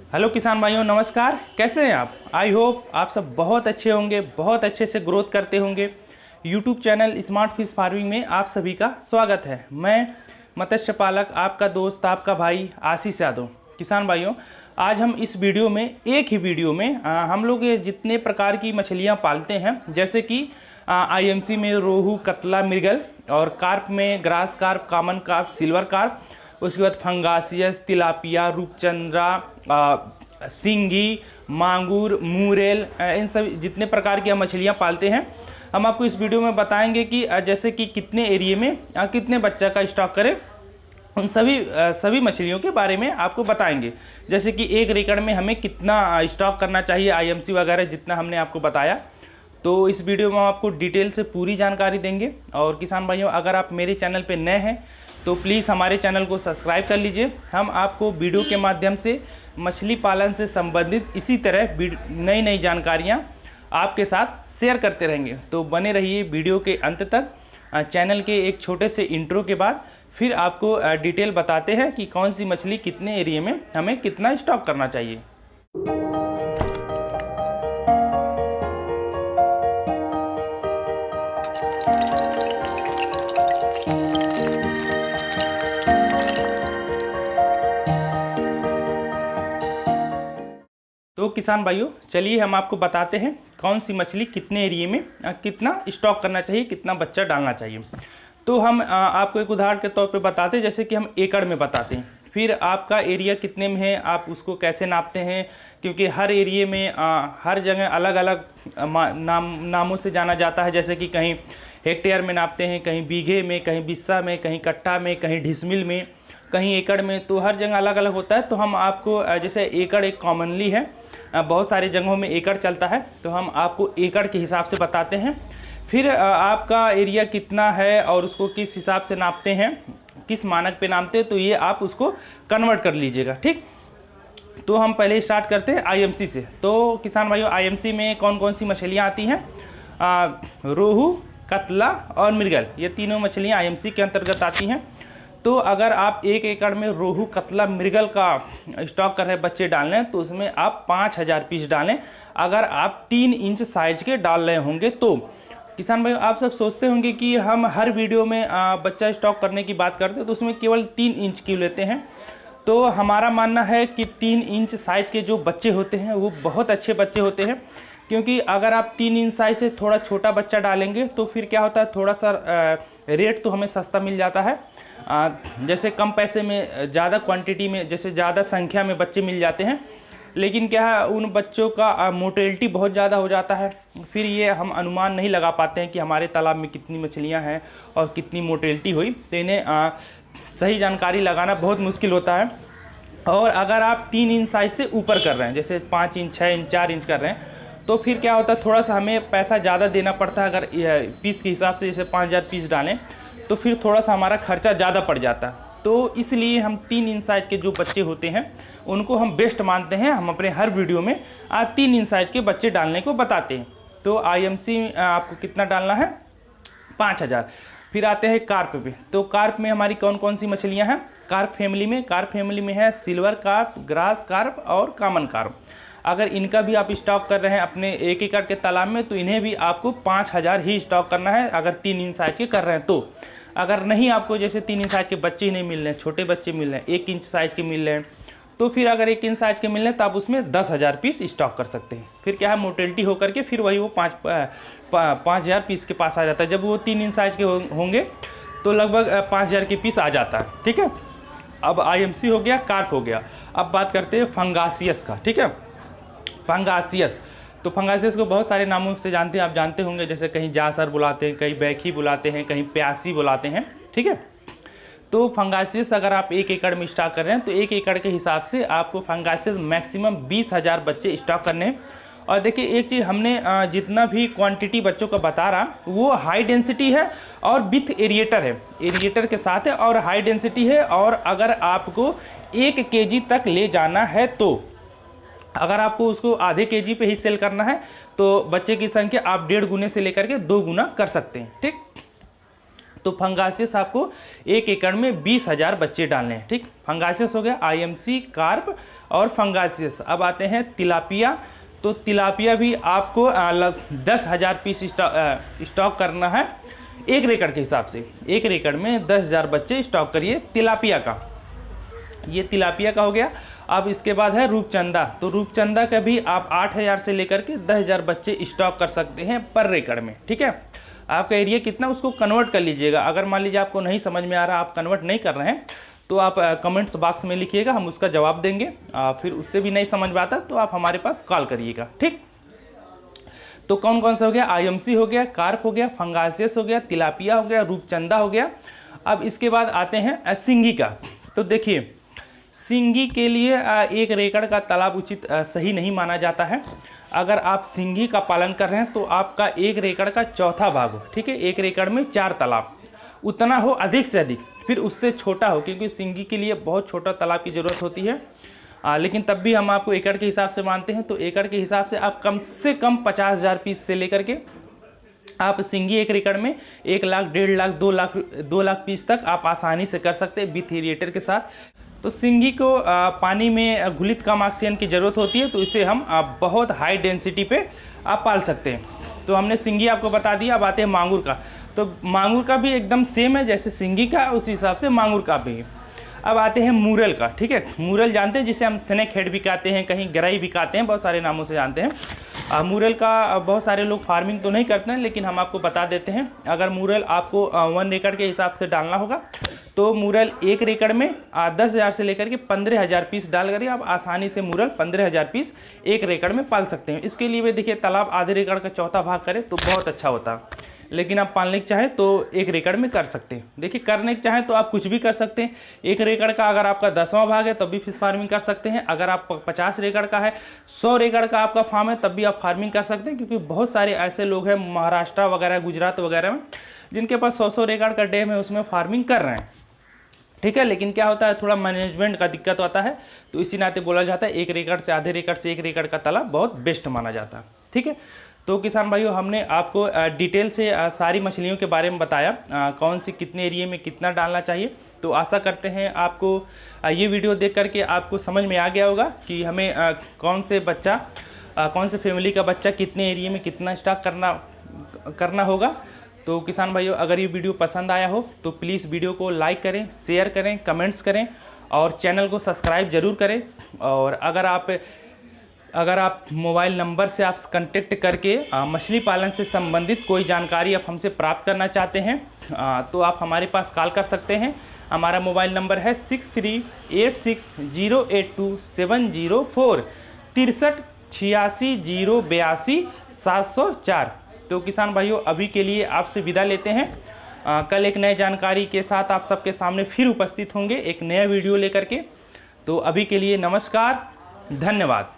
Hello किसान भाइयों, नमस्कार। कैसे हैं आप? आई होप आप सब बहुत अच्छे होंगे, बहुत अच्छे से ग्रोथ करते होंगे। YouTube channel smart fish farming में आप सभी का स्वागत है। मैं मत्स्य पालक, आपका दोस्त, आपका भाई आशीष यादव। किसान भाइयों, आज हम इस वीडियो में एक ही वीडियो में हम लोग ये जितने प्रकार की मछलियाँ पालते हैं, जैसे कि आईएमसी में रोहू, कतला, मृगल, और कार्प में grass carp, common carp, silver carp, उसके बाद फंगासियस, तिलापिया, रूपचंद्रा, सिंगी, मांगूर, मूरेल, इन सभी जितने प्रकार की हम मछलियाँ पालते हैं, हम आपको इस वीडियो में बताएंगे कि जैसे कि कितने एरिया में कितने बच्चा का स्टॉक करें। उन सभी मछलियों के बारे में आपको बताएंगे। जैसे कि एक एकड़ में हमें कितना स्टॉक करना चाहिए, आईएमसी वगैरह जितना हमने आपको बताया। तो इस वीडियो में हम आपको डिटेल से पूरी जानकारी देंगे। और किसान भाइयों, अगर आप मेरे चैनल पे नए हैं तो प्लीज़ हमारे चैनल को सब्सक्राइब कर लीजिए। हम आपको वीडियो के माध्यम से मछली पालन से संबंधित इसी तरह नई नई जानकारियाँ आपके साथ शेयर करते रहेंगे। तो बने रहिए वीडियो के अंत तक। चैनल के एक छोटे से इंट्रो के बाद फिर आपको डिटेल बताते हैं कि कौन सी मछली कितने एरिया में हमें कितना स्टॉक करना चाहिए। तो किसान भाइयों, चलिए हम आपको बताते हैं कौन सी मछली कितने एरिया में कितना स्टॉक करना चाहिए, कितना बच्चा डालना चाहिए। तो हम आपको एक उदाहरण के तौर पे बताते हैं, जैसे कि हम एकड़ में बताते हैं। फिर आपका एरिया कितने में है, आप उसको कैसे नापते हैं, क्योंकि हर एरिया में हर जगह अलग अलग नामों से जाना जाता है। जैसे कि कहीं हेक्टेयर में नापते हैं, कहीं बीघे में, कहीं बिस्सा में, कहीं कट्टा में, कहीं ढिसमिल में, कहीं एकड़ में। तो हर जगह अलग अलग होता है। तो हम आपको जैसे एकड़ एक कॉमनली है, बहुत सारी जगहों में एकड़ चलता है, तो हम आपको एकड़ के हिसाब से बताते हैं। फिर आपका एरिया कितना है और उसको किस हिसाब से नापते हैं, किस मानक पे नापते हैं, तो ये आप उसको कन्वर्ट कर लीजिएगा, ठीक। तो हम पहले स्टार्ट करते हैं आईएमसी से। तो किसान भाइयों, आईएमसी में कौन कौन सी मछलियाँ आती हैं? रोहू, कतला और मृगल, ये तीनों मछलियाँ आईएमसी के अंतर्गत आती हैं। तो अगर आप एक एकड़ में रोहू, कतला, मृगल का स्टॉक कर रहे हैं, बच्चे डालने हैं, तो उसमें आप 5000 पीस डालें। अगर आप 3 इंच साइज के डाल रहे होंगे तो किसान भाई, आप सब सोचते होंगे कि हम हर वीडियो में बच्चा स्टॉक करने की बात करते हैं तो उसमें केवल 3 इंच की लेते हैं। तो हमारा मानना है कि 3 इंच साइज के जो बच्चे होते हैं वो बहुत अच्छे बच्चे होते हैं, क्योंकि अगर आप 3 इंच साइज से थोड़ा छोटा बच्चा डालेंगे तो फिर क्या होता है, थोड़ा सा रेट तो हमें सस्ता मिल जाता है। जैसे कम पैसे में ज़्यादा क्वांटिटी में, जैसे ज़्यादा संख्या में बच्चे मिल जाते हैं, लेकिन क्या है, उन बच्चों का मोटेलिटी बहुत ज़्यादा हो जाता है। फिर ये हम अनुमान नहीं लगा पाते हैं कि हमारे तालाब में कितनी मछलियां हैं और कितनी मोटेलिटी हुई। तो इन्हें सही जानकारी लगाना बहुत मुश्किल होता है। और अगर आप 3 इंच साइज से ऊपर कर रहे हैं, जैसे 5 इंच, 6 इंच, 4 इंच कर रहे हैं, तो फिर क्या होता है, थोड़ा सा हमें पैसा ज़्यादा देना पड़ता है। अगर पीस के हिसाब से जैसे 5000 पीस डालें तो फिर थोड़ा सा हमारा खर्चा ज़्यादा पड़ जाता है। तो इसलिए हम 3 इंच साइज के जो बच्चे होते हैं उनको हम बेस्ट मानते हैं। हम अपने हर वीडियो में 3 इंच साइज के बच्चे डालने को बताते हैं। तो आईएमसी आपको कितना डालना है? 5000। फिर आते हैं कार्प पे। तो कार्प में हमारी कौन कौन सी मछलियां हैं? कार्प फैमिली में है सिल्वर कार्प, ग्रास कार्प और कॉमन कार्प। अगर इनका भी आप स्टॉक कर रहे हैं अपने एक एकड़ के तालाब में, तो इन्हें भी आपको 5000 ही स्टॉक करना है, अगर 3 इंच साइज के कर रहे हैं तो। अगर नहीं, आपको जैसे 3 इंच साइज के बच्चे ही नहीं मिल रहे हैं, छोटे बच्चे मिल रहे हैं, 1 इंच साइज के मिल रहे हैं, तो फिर अगर 1 इंच साइज के मिल रहे हैं तो आप उसमें 10,000 पीस स्टॉक कर सकते हैं। फिर क्या है, मोटेलिटी होकर के फिर वही वो 5000 पीस के पास आ जाता है। जब वो 3 इंच साइज के होंगे तो लगभग 5000 के पीस आ जाता है, ठीक है। अब आईएमसी हो गया, कार्प हो गया। अब बात करते हैं फंगासियस का, ठीक है। फंगासियस, तो फंगासियस को बहुत सारे नामों से जानते हैं, आप जानते होंगे। जैसे कहीं जासर बुलाते हैं, कहीं बैखी बुलाते हैं, कहीं प्यासी बुलाते हैं, ठीक है। तो फंगासियस अगर आप 1 एकड़ में स्टॉक कर रहे हैं तो 1 एकड़ के हिसाब से आपको फंगासियस मैक्सिमम 20,000 बच्चे स्टॉक करने हैं। और देखिए एक चीज़, हमने जितना भी क्वांटिटी बच्चों का बता रहा वो हाई डेंसिटी है और विथ एरिएटर है, एरिएटर के साथ है और हाई डेंसिटी है। और अगर आपको 1 केजी तक ले जाना है, तो अगर आपको उसको आधे केजी पे ही सेल करना है तो बच्चे की संख्या आप 1.5 गुने से लेकर के 2 गुना कर सकते हैं, ठीक। तो फंगासियस आपको 1 एकड़ में 20,000 बच्चे डालने हैं। ठीक, फंगासियस हो गया, आईएमसी, कार्प और फंगासियस। अब आते हैं तिलापिया। तो तिलापिया भी आपको 10,000 पीस स्टॉक करना है 1 एकड़ के हिसाब से। 1 एकड़ में 10,000 बच्चे स्टॉक करिए तिलापिया का। ये तिलापिया का हो गया। अब इसके बाद है रूपचंदा। तो रूपचंदा का भी आप 8,000 से लेकर के 10,000 बच्चे स्टॉक कर सकते हैं पर एकड़ में। ठीक है, आपका एरिया कितना उसको कन्वर्ट कर लीजिएगा। अगर मान लीजिए आपको नहीं समझ में आ रहा, आप कन्वर्ट नहीं कर रहे हैं, तो आप कमेंट्स बॉक्स में लिखिएगा, हम उसका जवाब देंगे। फिर उससे भी नहीं समझ में आता तो आप हमारे पास कॉल करिएगा। ठीक, तो कौन कौन सा हो गया? आईएमसी हो गया, कार्प हो गया, फंगासियस हो गया, तिलापिया हो गया, रूपचंदा हो गया। अब इसके बाद आते हैं सिंगी का। तो देखिए, सिंगी के लिए 1 एकड़ का तालाब उचित सही नहीं माना जाता है। अगर आप सिंगी का पालन कर रहे हैं तो आपका 1 एकड़ का चौथा भाग हो। ठीक है, 1 एकड़ में 4 तालाब, उतना हो अधिक से अधिक, फिर उससे छोटा हो, क्योंकि सिंगी के लिए बहुत छोटा तालाब की ज़रूरत होती है। लेकिन तब भी हम आपको एकड़ के हिसाब से मानते हैं। तो एकड़ के हिसाब से आप कम से कम 50,000 पीस से लेकर के आप सिंगी 1 एकड़ में 1 लाख, 1.5 लाख, 2 लाख पीस तक आप आसानी से कर सकते हैं विथ एरिएटर के साथ। तो सिंगी को पानी में घुलित कम ऑक्सीजन की ज़रूरत होती है, तो इसे हम बहुत हाई डेंसिटी पे आप पाल सकते हैं। तो हमने सिंगी आपको बता दिया। अब आते हैं मांगुर का। तो मांगुर का भी एकदम सेम है जैसे सिंगी का, उसी हिसाब से मांगुर का भी है। अब आते हैं मूरल का। ठीक है, मूरल जानते हैं, जिसे हम स्नेक हेड भी कहते हैं, कहीं गरई भी कहते हैं, बहुत सारे नामों से जानते हैं। मूरल का बहुत सारे लोग फार्मिंग तो नहीं करते हैं, लेकिन हम आपको बता देते हैं। अगर मूरल आपको 1 एकड़ के हिसाब से डालना होगा तो मूरल 1 एकड़ में 10,000 से लेकर के 15,000 पीस डाल करके आप आसानी से मूरल 15,000 पीस 1 एकड़ में पाल सकते हैं। इसके लिए देखिए, तालाब आधे एकड़ का चौथा भाग करें तो बहुत अच्छा होता है। लेकिन आप पालने के चाहें तो 1 एकड़ में कर सकते हैं। देखिए, करने के चाहें तो आप कुछ भी कर सकते हैं। 1 एकड़ का अगर आपका 10वां भाग है तब भी फिश फार्मिंग कर सकते हैं। अगर आप 50 एकड़ का है, 100 एकड़ का आपका फार्म है, तब भी आप फार्मिंग कर सकते हैं। क्योंकि बहुत सारे ऐसे लोग हैं महाराष्ट्र वगैरह, गुजरात वगैरह में, जिनके पास 100-100 एकड़ का डैम है, उसमें फार्मिंग कर रहे हैं। ठीक है, लेकिन क्या होता है, थोड़ा मैनेजमेंट का दिक्कत होता है। तो इसी नाते बोला जाता है 1 एकड़ से आधे एकड़ से 1 एकड़ का तालाब बहुत बेस्ट माना जाता है। ठीक है, तो किसान भाइयों, हमने आपको डिटेल से सारी मछलियों के बारे में बताया, कौन सी कितने एरिया में कितना डालना चाहिए। तो आशा करते हैं आपको ये वीडियो देख करके आपको समझ में आ गया होगा कि हमें कौन से फैमिली का बच्चा कितने एरिया में कितना स्टॉक करना होगा। तो किसान भाइयों, अगर ये वीडियो पसंद आया हो तो प्लीज़ वीडियो को लाइक करें, शेयर करें, कमेंट्स करें और चैनल को सब्सक्राइब जरूर करें। और अगर आप मोबाइल नंबर से आप कांटेक्ट करके मछली पालन से संबंधित कोई जानकारी आप हमसे प्राप्त करना चाहते हैं तो आप हमारे पास कॉल कर सकते हैं। हमारा मोबाइल नंबर है 6386082704 6386082704। तो किसान भाइयों, अभी के लिए आपसे विदा लेते हैं। कल एक नए जानकारी के साथ आप सबके सामने फिर उपस्थित होंगे एक नया वीडियो लेकर के। तो अभी के लिए नमस्कार, धन्यवाद।